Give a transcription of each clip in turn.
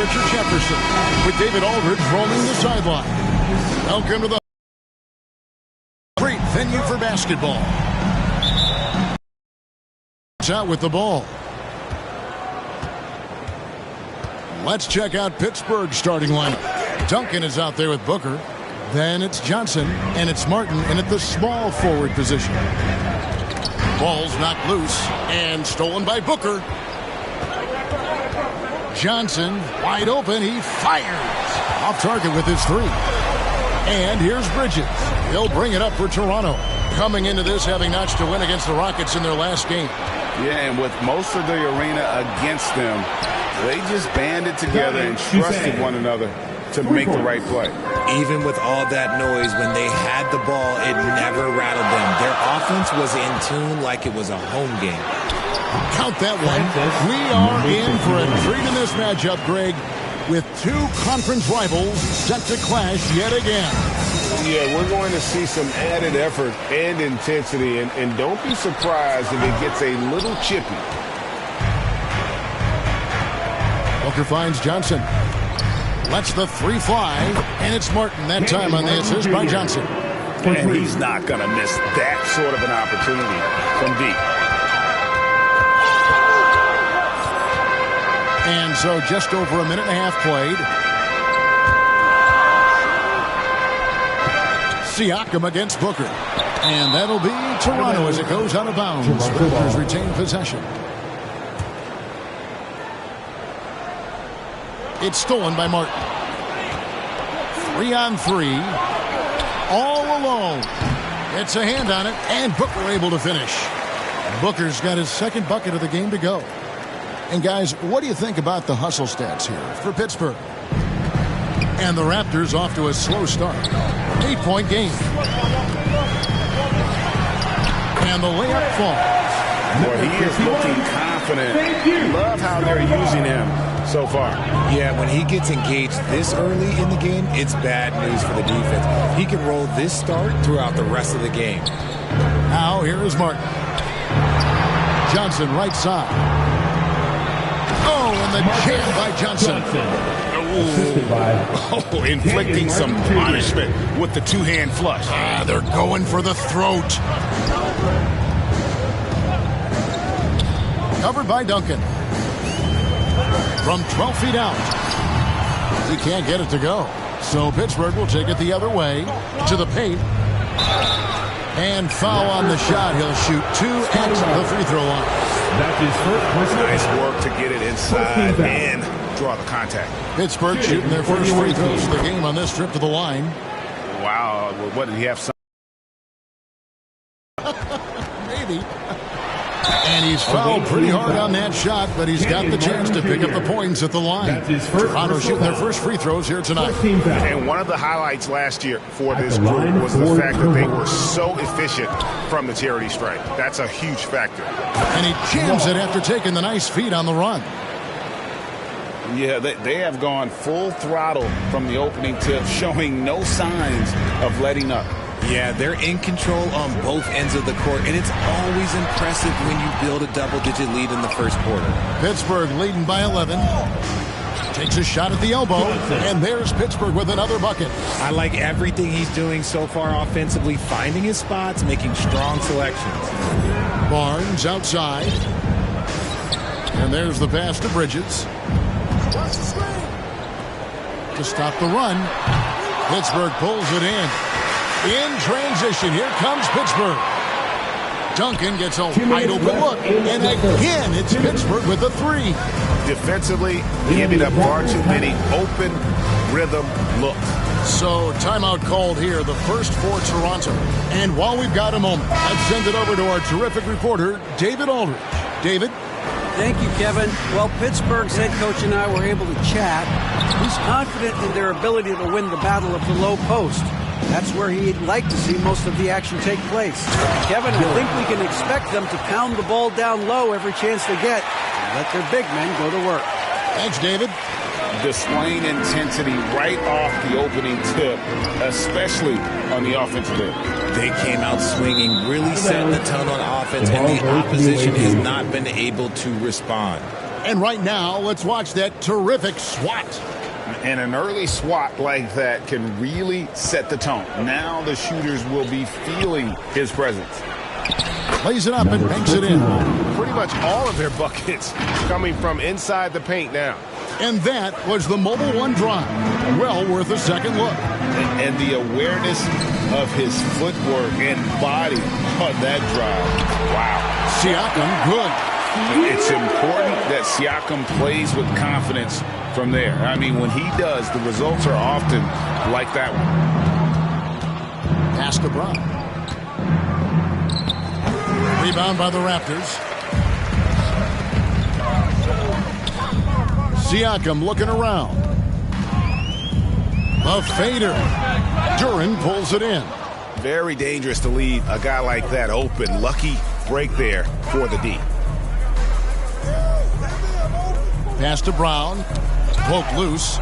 Richard Jefferson with David Aldridge roaming the sideline. Welcome to the great venue for basketball. Out with the ball. Let's check out Pittsburgh's starting lineup. Duncan is out there with Booker. Then it's Johnson, and it's Martin in at the small forward position. Ball's knocked loose and stolen by Booker. Johnson wide open. He fires off target with his three. And here's Bridges. He'll bring it up for Toronto. Coming into this having notched a win against the Rockets in their last game. Yeah, and with most of the arena against them, they just banded together and trusted one another to make the right play. Even with all that noise, when they had the ball, it never rattled them. Their offense was in tune like it was a home game. Count that one. We are in for a treat in this matchup, Greg, with two conference rivals set to clash yet again. Yeah, we're going to see some added effort and intensity, and don't be surprised if it gets a little chippy. Booker finds Johnson. Lets the three fly, and it's Martin that time on the assist by Johnson. And he's not going to miss that sort of an opportunity from deep. And so just over a minute and a half played. Siakam against Booker. And that'll be Toronto as it goes out of bounds. Raptors retain possession. It's stolen by Martin. 3-on-3. All alone. It's a hand on it, and Booker able to finish. Booker's got his second bucket of the game to go. And guys, what do you think about the hustle stats here for Pittsburgh? And the Raptors off to a slow start. 8-point game. And the layup falls. Boy, he is looking confident. Love how they're using him so far. Yeah, when he gets engaged this early in the game, it's bad news for the defense. He can roll this start throughout the rest of the game. Now here is Martin. Johnson right side. Oh, and the jam by Johnson. Oh, inflicting some punishment with the two-hand flush. They're going for the throat. Covered by Duncan. From 12 feet out. He can't get it to go. So Pittsburgh will take it the other way to the paint. And foul on the shot. He'll shoot 2 at the free throw line. Nice work to get it inside and draw the contact. Pittsburgh shooting their first free throws of the game on this trip to the line. Wow. What did he have? Maybe. And he's fouled pretty hard on that shot, but he's got the chance to pick up the points at the line. Toronto shooting their first free throws here tonight. And one of the highlights last year for this group was the fact that they were so efficient from the charity stripe. That's a huge factor. And he jams it after taking the nice feed on the run. Yeah, they have gone full throttle from the opening tip, showing no signs of letting up. Yeah, they're in control on both ends of the court, and it's always impressive when you build a double-digit lead in the first quarter. Pittsburgh leading by 11. Takes a shot at the elbow, and there's Pittsburgh with another bucket. I like everything he's doing so far offensively, finding his spots, making strong selections. Barnes outside. And there's the pass to Bridges. To stop the run. Pittsburgh pulls it in. In transition, here comes Pittsburgh. Duncan gets a wide open look. And again, it's Pittsburgh with a three. Defensively, giving up far too many open rhythm looks. So timeout called here, the first for Toronto. And while we've got a moment, let's send it over to our terrific reporter, David Aldridge. David? Thank you, Kevin. Well, Pittsburgh's head coach and I were able to chat. He's confident in their ability to win the battle of the low post. That's where he'd like to see most of the action take place. Kevin, I think we can expect them to pound the ball down low every chance they get and let their big men go to work. Thanks, David. Displaying intensity right off the opening tip, especially on the offensive end. They came out swinging, really setting the tone on offense, and the opposition has not been able to respond. And right now, let's watch that terrific swat. And an early swat like that can really set the tone. Now the shooters will be feeling his presence. Lays it up and banks it in. Pretty much all of their buckets coming from inside the paint now. And that was the Mobile One drive. Well worth a second look. And the awareness of his footwork and body on that drive. Wow. Siakam, good. It's important that Siakam plays with confidence from there. I mean, when he does, the results are often like that one. Pass to Brown. Rebound by the Raptors. Siakam looking around. A fader. Duran pulls it in. Very dangerous to leave a guy like that open. Lucky break there for the D. Pass to Brown. Poked loose.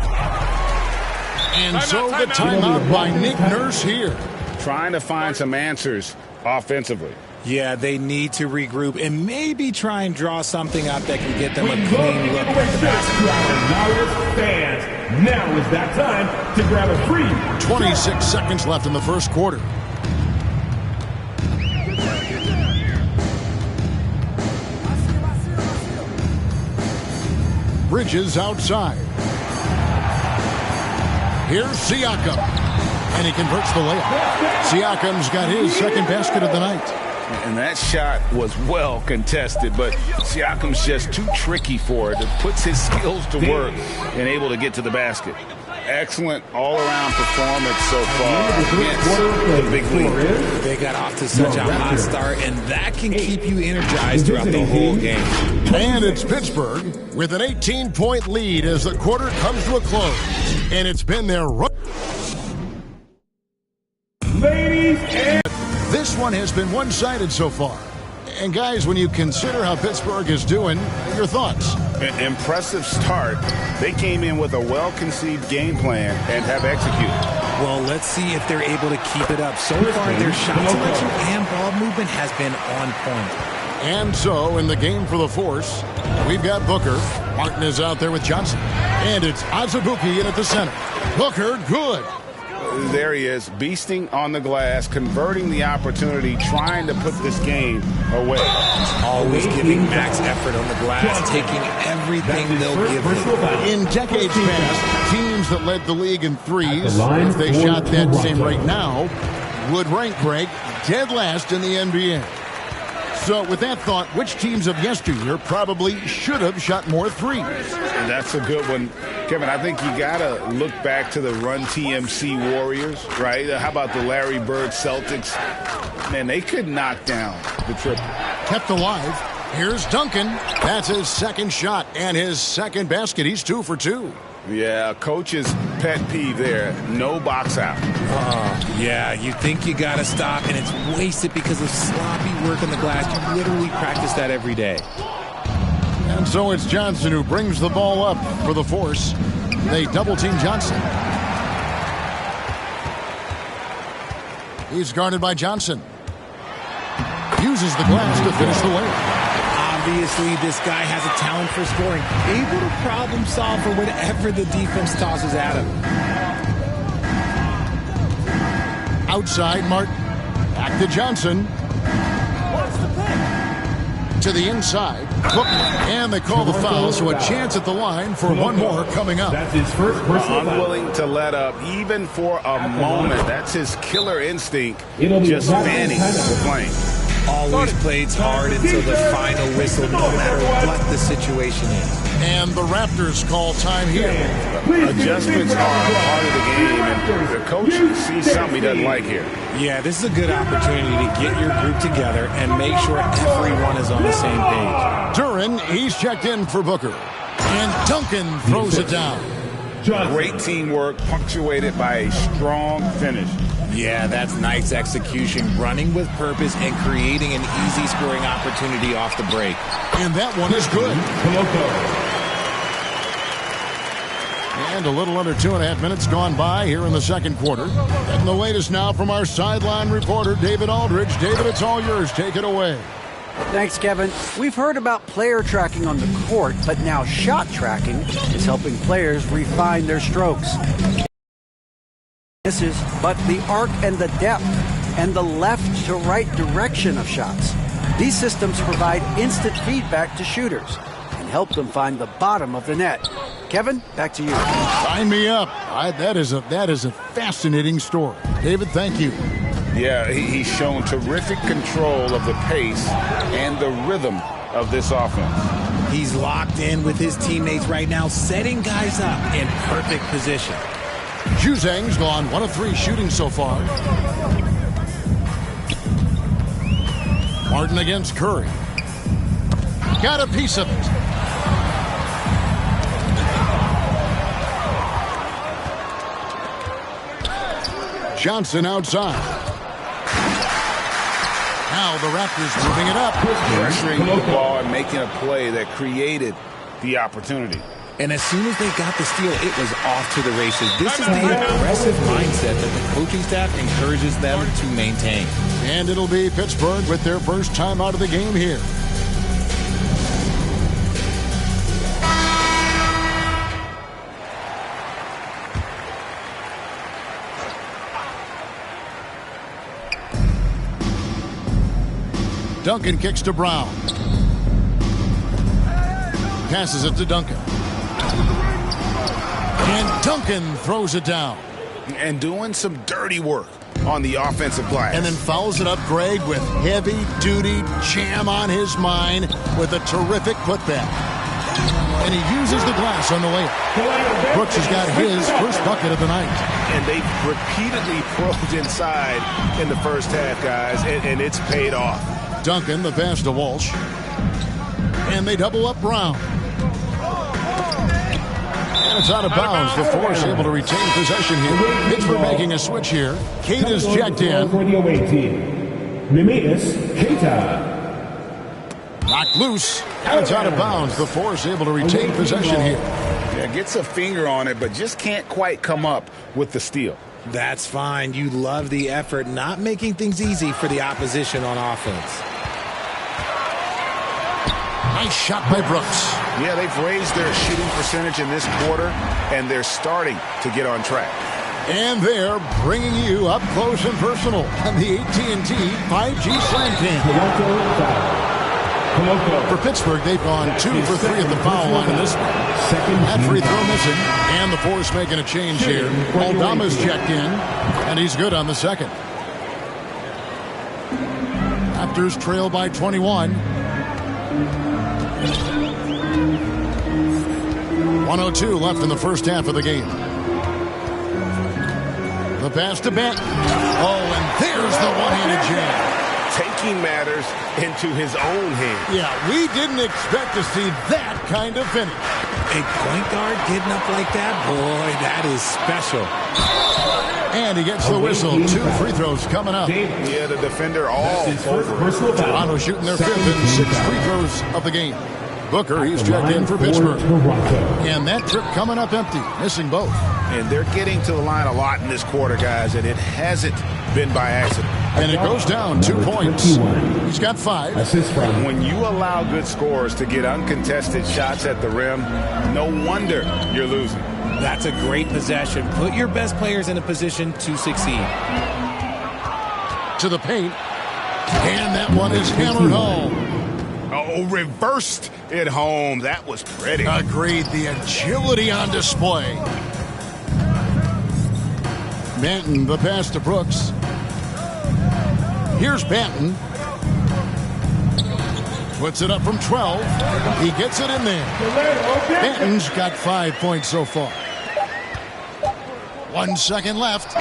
And so the timeout by Nick Nurse here. Trying to find some answers offensively. Yeah, they need to regroup and maybe try and draw something up that can get them a clean look at the basket. Now is that time to grab a free. 26 seconds left in the first quarter. Bridges outside. Here's Siakam. And he converts the layup. Siakam's got his second basket of the night. And that shot was well contested, but Siakam's just too tricky for it. It puts his skills to work and able to get to the basket. Excellent all-around performance so far against the big league. They got off to such a hot start, and that can keep you energized throughout the whole game. And it's Pittsburgh with an 18-point lead as the quarter comes to a close. And it's been their run. Ladies and This one has been one-sided so far. And guys, when you consider how Pittsburgh is doing, your thoughts? Impressive start. They came in with a well-conceived game plan and have executed. Well, let's see if they're able to keep it up. So far, their shot selection and ball movement has been on point. And so, in the game for the Force, we've got Booker. Martin is out there with Johnson. And it's Azubuike in at the center. Booker, good. There he is, beasting on the glass, converting the opportunity, trying to put this game away. Always giving max effort on the glass, taking everything they'll give him. In decades past, teams that led the league in threes, if they shot that same rate now, would rank Greg dead last in the NBA. So with that thought, which teams of yesteryear probably should have shot more threes? And that's a good one. Kevin, I think you got to look back to the Run TMC Warriors, right? How about the Larry Bird Celtics? Man, they could knock down the triple. Kept alive. Here's Duncan. That's his second shot and his second basket. He's 2 for 2. Yeah, coach's pet peeve there. No box out. Yeah, you think you got to stop, and it's wasted because of sloppy work on the glass. You literally practice that every day. And so it's Johnson who brings the ball up for the Force. They double-team Johnson. He's guarded by Johnson. Uses the glass to finish the layup. Obviously, this guy has a talent for scoring, able to problem solve for whatever the defense tosses at him. Outside, Martin. Back to Johnson. To the inside. And they call the foul, so a chance at the line for one more coming up. that's his first personal foul. Unwilling to let up, even for a moment. That's his killer instinct, just fanning the flame. Always plays hard until the final whistle, no matter what the situation is. And the Raptors call time here. Adjustments are part of the game, and the coach sees something he doesn't like here. Yeah, this is a good opportunity to get your group together and make sure everyone is on the same page. Duran, he's checked in for Booker. And Duncan throws it down. Great teamwork, punctuated by a strong finish. Yeah, that's nice execution, running with purpose and creating an easy scoring opportunity off the break. And that one is good. And a little under 2.5 minutes gone by here in the second quarter. And the latest now from our sideline reporter, David Aldridge. David, it's all yours. Take it away. Thanks, Kevin. We've heard about player tracking on the court, but now shot tracking is helping players refine their strokes. Misses, but the arc and the depth and the left to right direction of shots. These systems provide instant feedback to shooters and help them find the bottom of the net. Kevin, back to you. Sign me up. That is a fascinating story. David, thank you. Yeah, he's shown terrific control of the pace and the rhythm of this offense. He's locked in with his teammates right now, setting guys up in perfect position. Juzang's gone 1 of 3 shooting so far. Martin against Curry. Got a piece of it. Johnson outside. Now the Raptors moving it up. Pressuring the ball and making a play that created the opportunity. And as soon as they got the steal, it was off to the races. This is the aggressive mindset that the coaching staff encourages them to maintain. And it'll be Pittsburgh with their first time out of the game here. Duncan kicks to Brown. Passes it to Duncan. And Duncan throws it down. And doing some dirty work on the offensive glass. And then fouls it up, Greg, with heavy-duty jam on his mind with a terrific putback. And he uses the glass on the layup. Brooks has got his first bucket of the night. And they repeatedly probed inside in the first half, guys, and it's paid off. Duncan, the pass to Walsh. And they double up Brown. And it's out of bounds before he's able to retain possession here. Pittsburgh making a switch here. Kate is checked in. For the away team, Neemias Queta. Knocked loose. And it's out of bounds before he's able to retain possession here. Yeah, gets a finger on it, but just can't quite come up with the steal. That's fine. You love the effort, not making things easy for the opposition on offense. Nice shot by Brooks. Yeah, they've raised their shooting percentage in this quarter, and they're starting to get on track. And they're bringing you up close and personal on the AT&T 5G Slam Cam. For Pittsburgh, they've gone 2 for 3 at the foul line in this one. That free throw missing, and the Force making a change here. Aldama's checked in, and he's good on the second. Raptors trail by 21. 1:02 left in the first half of the game. The pass to Benton. Oh, and there's the one-handed jam. Taking matters into his own hands. Yeah, we didn't expect to see that kind of finish. A point guard getting up like that, boy, that is special. And he gets the whistle. 2 free throws coming up. Yeah, the defender all over. Toronto shooting their 5th and 6th free throws of the game. Booker, he's checked in for Pittsburgh. And that trip coming up empty, missing both. And they're getting to the line a lot in this quarter, guys, and it hasn't been by accident. And it goes down 2 points. He's got 5. When you allow good scorers to get uncontested shots at the rim, no wonder you're losing. That's a great possession. Put your best players in a position to succeed. To the paint. And that one is hammered home. Oh, reversed it home. That was pretty. Agreed. The agility on display. Banton, the pass to Brooks. Here's Banton. Puts it up from 12. He gets it in there. Banton's got 5 points so far. 1 second left.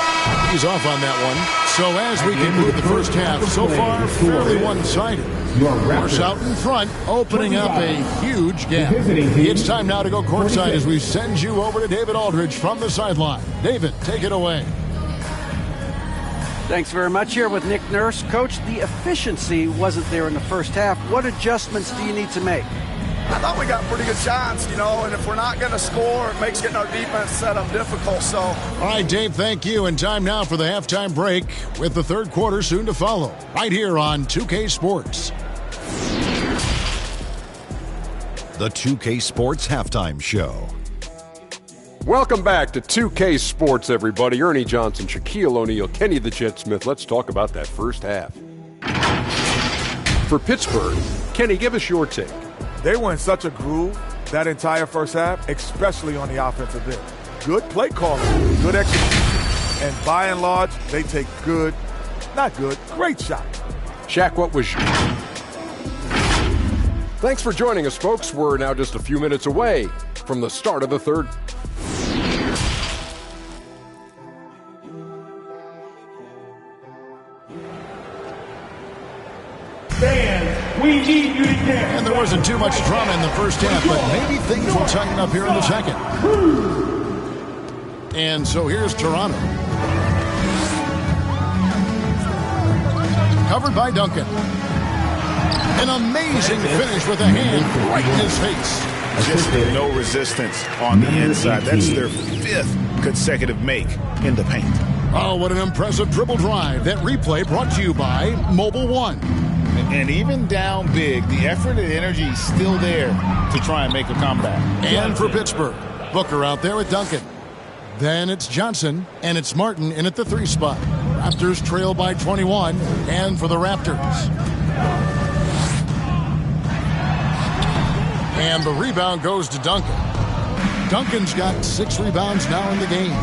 He's off on that one. So as we conclude the first half, so far fairly one-sided. Force out in front, opening up a huge gap. It's time now to go courtside as we send you over to David Aldridge from the sideline. David, take it away. Thanks very much. Here with Nick Nurse. Coach, the efficiency wasn't there in the first half. What adjustments do you need to make? I thought we got pretty good shots, and if we're not going to score, it makes getting our defense set up difficult. So, all right, Dave, thank you. And time now for the halftime break with the third quarter soon to follow right here on 2K Sports. the 2K Sports Halftime Show. Welcome back to 2K Sports, everybody. Ernie Johnson, Shaquille O'Neal, Kenny the Jet Smith. Let's talk about that first half. For Pittsburgh, Kenny, give us your take. They were in such a groove that entire first half, especially on the offensive end. Good play calling, good execution, and by and large, they take great shots. Shaq, what was your... Thanks for joining us, folks. We're now just a few minutes away from the start of the third. Fans, we need you to get. And there wasn't too much drama in the first half, but maybe things will tighten up here in the second. And so here's Toronto. Covered by Duncan. An amazing finish with a hand right in his face. Just no resistance on the inside. That's their 5th consecutive make in the paint. Oh, what an impressive dribble drive. That replay brought to you by Mobile One. And even down big, the effort and energy is still there to try and make a comeback. And for Pittsburgh, Booker out there with Duncan. Then it's Johnson, and it's Martin in at the 3 spot. Raptors trail by 21, and for the Raptors. And the rebound goes to Duncan. Duncan's got 6 rebounds now in the game.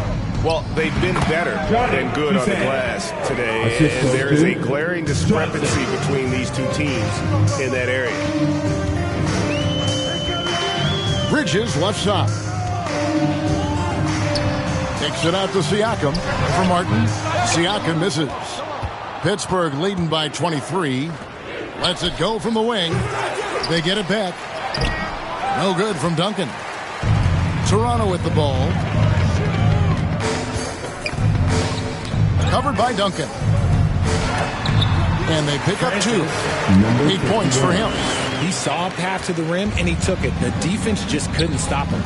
Well, they've been better than good on the glass today, and there is a glaring discrepancy between these two teams in that area. Bridges left side. Takes it out to Siakam for Martin. Siakam misses. Pittsburgh leading by 23. Lets it go from the wing. They get it back. No good from Duncan. Toronto with the ball. Covered by Duncan. And they pick up 2. 8 points for him. He saw a path to the rim, and he took it. The defense just couldn't stop him.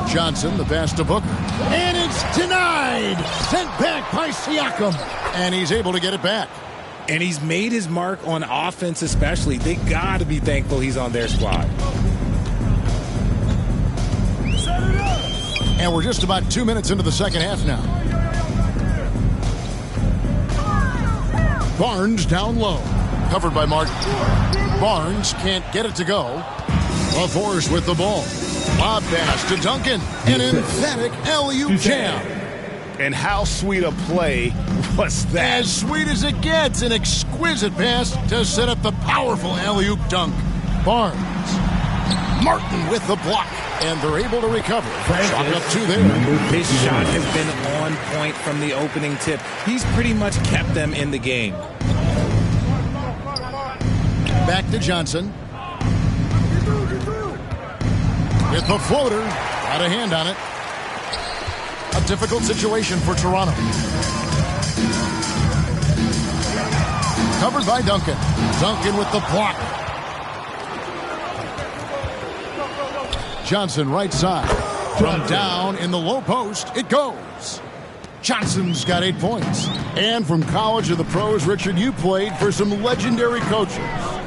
Johnson, the pass to Booker. And it's denied! Sent back by Siakam. And he's able to get it back. And he's made his mark on offense especially. They got to be thankful he's on their squad. And we're just about 2 minutes into the second half now. Barnes down low. Covered by Martin. Barnes can't get it to go. LaForce with the ball. Lob pass to Duncan. An emphatic alley-oop jam. And how sweet a play was that? As sweet as it gets. An exquisite pass to set up the powerful alley-oop dunk. Barnes. Martin with the block. And they're able to recover. Shot up 2 there. His shot has been on point from the opening tip. He's pretty much kept them in the game. Back to Johnson. With the floater. Got a hand on it. A difficult situation for Toronto. Covered by Duncan. Duncan with the block. Johnson right side. From down in the low post, it goes. Johnson's got 8 points. And from college to the pros, Richard, you played for some legendary coaches.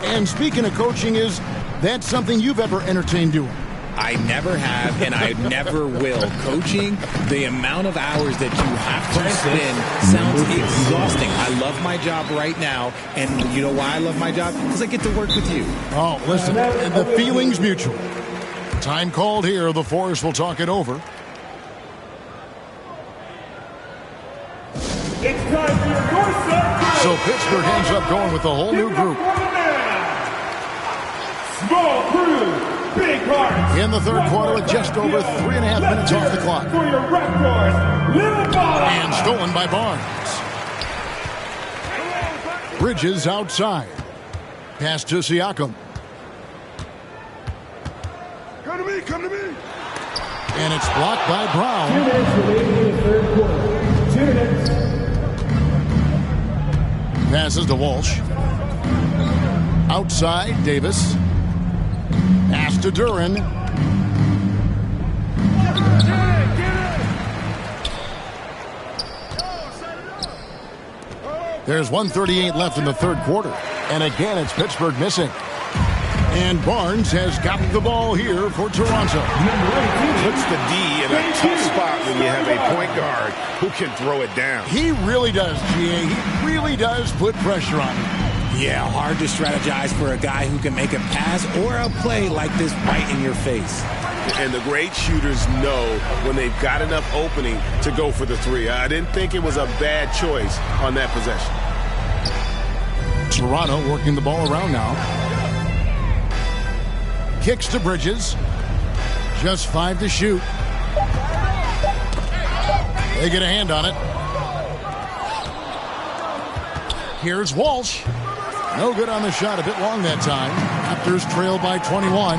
And speaking of coaching, is that something you've ever entertained doing? I never have, and I never will. Coaching, the amount of hours that you have to spend sounds exhausting. I love my job right now, and you know why I love my job? Because I get to work with you. Oh, listen, the feeling's mutual. Time called here. The Forest will talk it over. It's time for your doorstep. So Pittsburgh ends up going with a whole new group. Small crew, big hearts. In the third quarter with just over 3.5 minutes off the clock. For your Raptors, little ball. And stolen by Barnes. Bridges outside. Pass to Siakam. Come to me, come to me. And it's blocked by Brown. 2 minutes remaining in the third quarter. 2 minutes. Passes to Walsh. Outside, Davis. Pass to Duran. There's 1:38 left in the third quarter. And again, it's Pittsburgh missing. And Barnes has got the ball here for Toronto. Puts the D in a tough spot when you have a point guard who can throw it down. He really does, GA. He really does put pressure on him. Yeah, hard to strategize for a guy who can make a pass or a play like this right in your face. And the great shooters know when they've got enough opening to go for the three. I didn't think it was a bad choice on that possession. Toronto working the ball around now. Kicks to Bridges. Just 5 to shoot. They get a hand on it. Here's Walsh. No good on the shot. A bit long that time. Raptors trail by 21.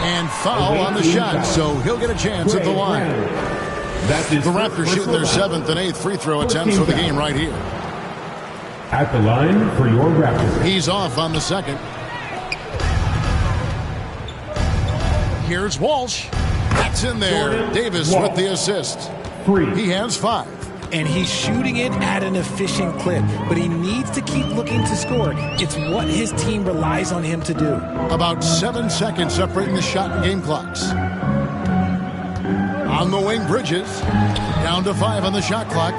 And foul on the shot, so he'll get a chance at the line. The Raptors shoot their 7th and 8th free throw attempts for the game right here. At the line for your Raptors. He's off on the second. Here's Walsh. That's in there. Davis with the assist. He has 5. And he's shooting it at an efficient clip, but he needs to keep looking to score. It's what his team relies on him to do. About 7 seconds separating the shot and game clocks. On the wing, Bridges. Down to 5 on the shot clock.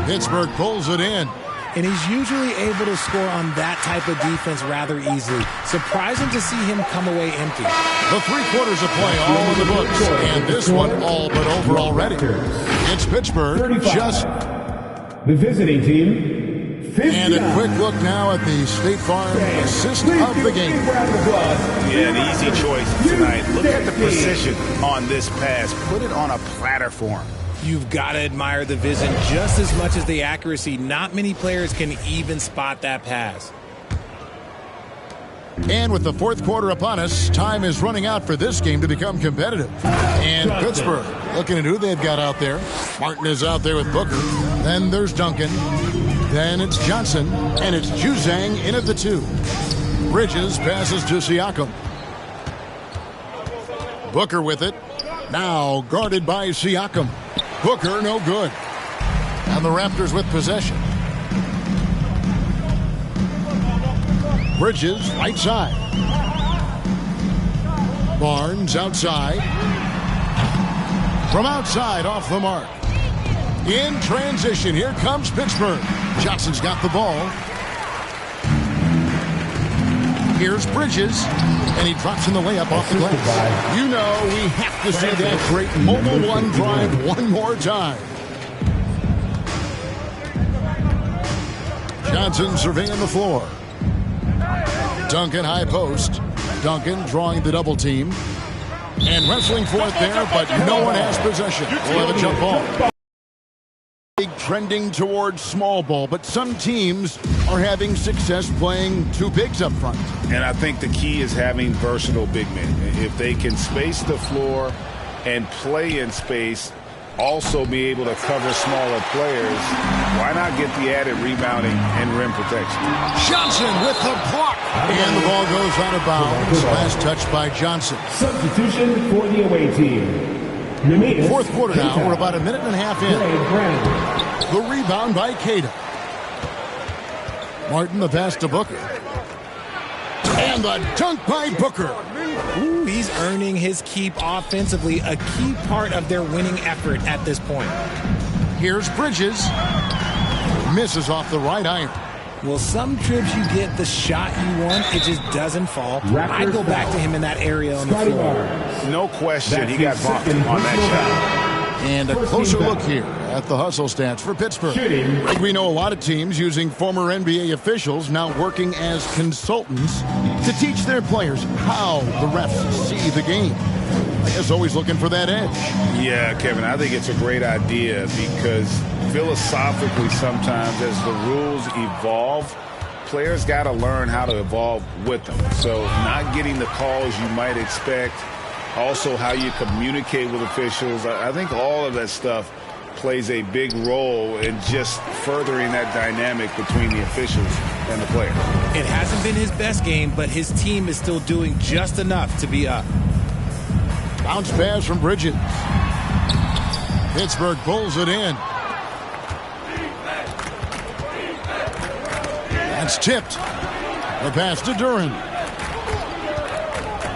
Pittsburgh pulls it in. And he's usually able to score on that type of defense rather easily. Surprising to see him come away empty. The 3 quarters of play all in the books. And this one all but over already. It's Pittsburgh 35. just. The visiting team, 59. And a quick look now at the State Farm assist of the game. Yeah, an easy choice tonight. Look at the precision on this pass. Put it on a platter for him. You've got to admire the vision just as much as the accuracy. Not many players can even spot that pass. And with the 4th quarter upon us, time is running out for this game to become competitive. And Pittsburgh looking at who they've got out there. Martin is out there with Booker. Then there's Duncan. Then it's Johnson. And it's Juzang in at the 2. Bridges passes to Siakam. Booker with it. Now guarded by Siakam. Booker no good. And the Raptors with possession. Bridges right side. Barnes outside. From outside off the mark. In transition, here comes Pittsburgh. Johnson's got the ball. Here's Bridges. And he drops in the layup off the glass. You know we have to see that great mobile one drive one more time. Johnson surveying the floor. Duncan high post. Duncan drawing the double team. And wrestling for it there, but no one has possession. We'll have a jump ball. Trending towards small ball, but some teams are having success playing 2 bigs up front. And I think the key is having versatile big men. If they can space the floor and play in space, also be able to cover smaller players, why not get the added rebounding and rim protection? Johnson with the block. And the ball goes out of bounds. Last touch by Johnson. Substitution for the away team. 4th quarter now. We're about a minute and a half in. The rebound by Keita. Martin the pass to Booker. And the dunk by Booker. Ooh, he's earning his keep offensively, a key part of their winning effort at this point. Here's Bridges. Misses off the right iron. Well, some trips you get the shot you want, it just doesn't fall. I'd go back to him in that area on the floor. No question, he got bumped on that shot. And a closer look here at the hustle stats for Pittsburgh. We know a lot of teams using former NBA officials now working as consultants to teach their players how the refs see the game. I guess always looking for that edge. Yeah, Kevin, I think it's a great idea because philosophically sometimes as the rules evolve, players got to learn how to evolve with them. So not getting the calls you might expect, also how you communicate with officials. I think all of that stuff plays a big role in just furthering that dynamic between the officials and the player. It hasn't been his best game, but his team is still doing just enough to be up. Bounce pass from Bridges. Pittsburgh pulls it in. That's tipped. The pass to Duran.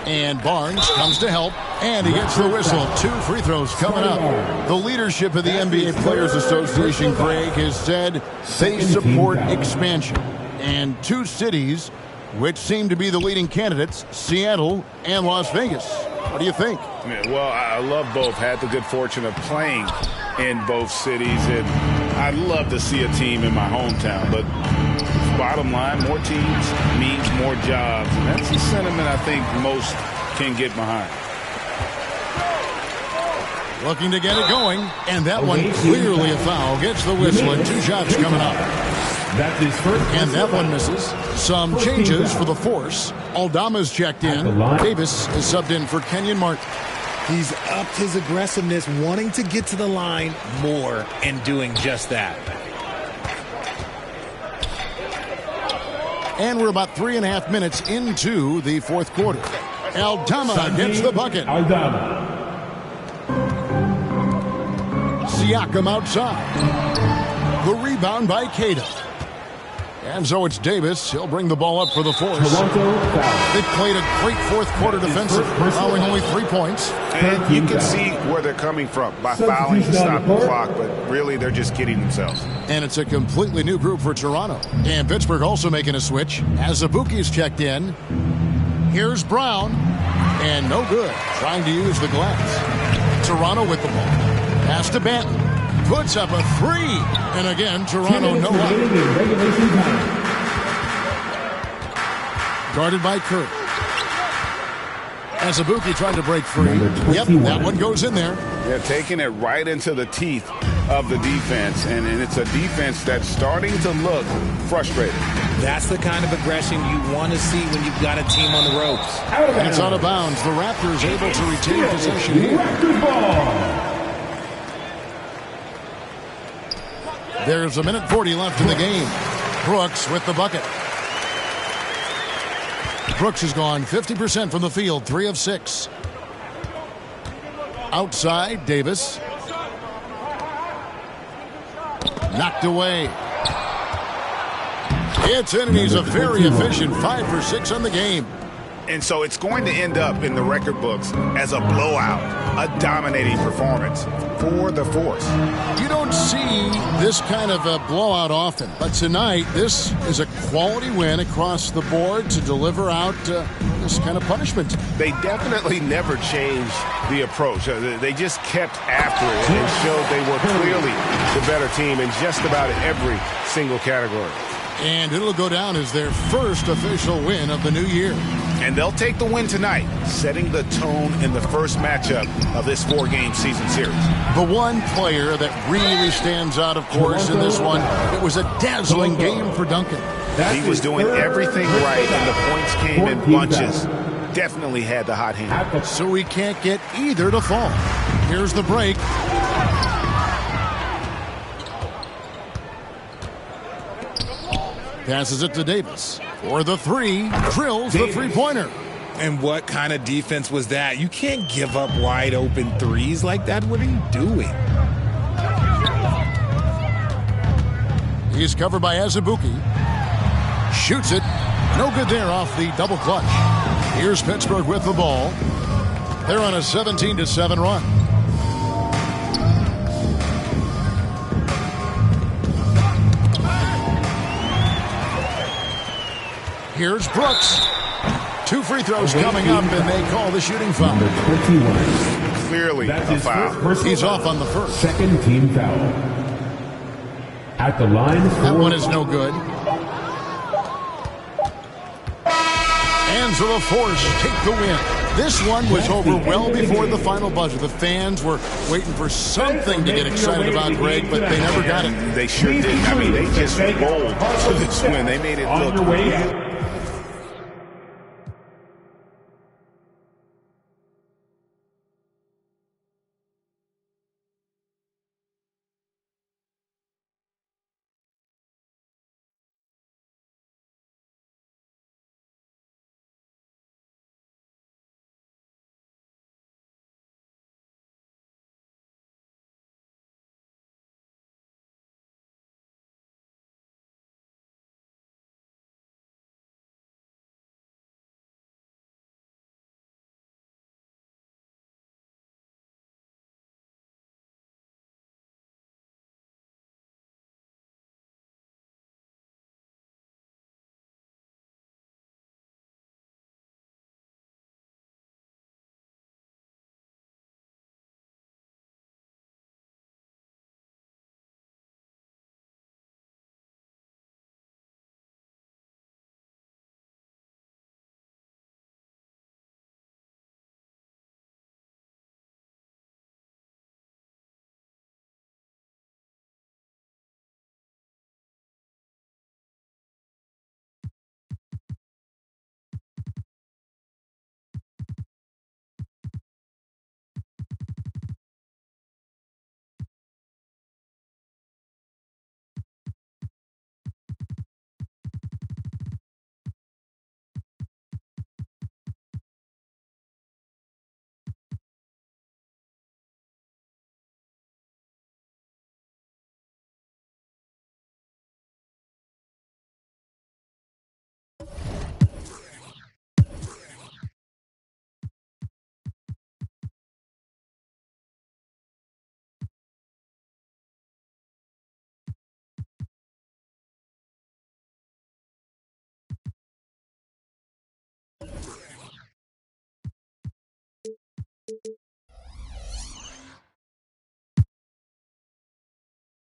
And Barnes comes to help, and he gets the whistle. 2 free throws coming up. The leadership of the NBA Players Association, Greg, has said they support expansion. And 2 cities which seem to be the leading candidates, Seattle and Las Vegas. What do you think? Well, I love both. Had the good fortune of playing in both cities, and I'd love to see a team in my hometown. But bottom line, more teams means more jobs, and that's the sentiment I think most can get behind. Looking to get it going, and that one clearly a foul. Gets the whistle, and 2 shots coming up. And that one misses. Some changes for the Force. Aldama's checked in. Davis is subbed in for Kenyon Martin. He's upped his aggressiveness, wanting to get to the line more and doing just that. And we're about 3.5 minutes into the 4th quarter. Aldama gets the bucket. Siakam outside. The rebound by Keita. And so it's Davis. He'll bring the ball up for the Force. They've played a great 4th quarter defensive, allowing only 3 points. And you can see where they're coming from by fouling to stop the clock, but really they're just kidding themselves. And it's a completely new group for Toronto. And Pittsburgh also making a switch. Azubuike's checked in. Here's Brown. And no good. Trying to use the glass. Toronto with the ball. Pass to Banton. Puts up a 3. And again, Toronto no up. Guarded by Kirk. Azubuike tried to break free. Yep, that one goes in there. Yeah, taking it right into the teeth of the defense. And it's a defense that's starting to look frustrated. That's the kind of aggression you want to see when you've got a team on the ropes. And it's out of bounds. The Raptors able to retain possession here. There's 1:40 left in the game. Brooks with the bucket. Brooks has gone 50% from the field, 3 of 6. Outside, Davis. Knocked away. It's in, and he's a very efficient 5 for 6 on the game. And so it's going to end up in the record books as a blowout, a dominating performance for the Force. You don't see this kind of a blowout often, but tonight this is a quality win across the board to deliver out this kind of punishment. They definitely never changed the approach. They just kept after it and showed they were clearly the better team in just about every single category. And it'll go down as their first official win of the new year. And they'll take the win tonight, setting the tone in the first matchup of this 4-game season series. The one player that really stands out, of course, in this one, it was a dazzling game for Duncan. He was doing everything right, and the points came in bunches. Definitely had the hot hand. So we can't get either to fall. Here's the break. Passes it to Davis for the 3. Drills the 3-pointer. And what kind of defense was that? You can't give up wide open threes like that. What are you doing? He's covered by Azubuike. Shoots it. No good there off the double clutch. Here's Pittsburgh with the ball. They're on a 17-7 run. Here's Brooks. 2 free throws coming up, and they call the shooting foul. Clearly a foul. He's off on the first. Second team foul. At the line. That one is no good. And so the Force take the win. This one was over well before the final buzzer. The fans were waiting for something to get excited about, Greg, but they never got it. They sure didn't. I mean, they just rolled to this win. They made it look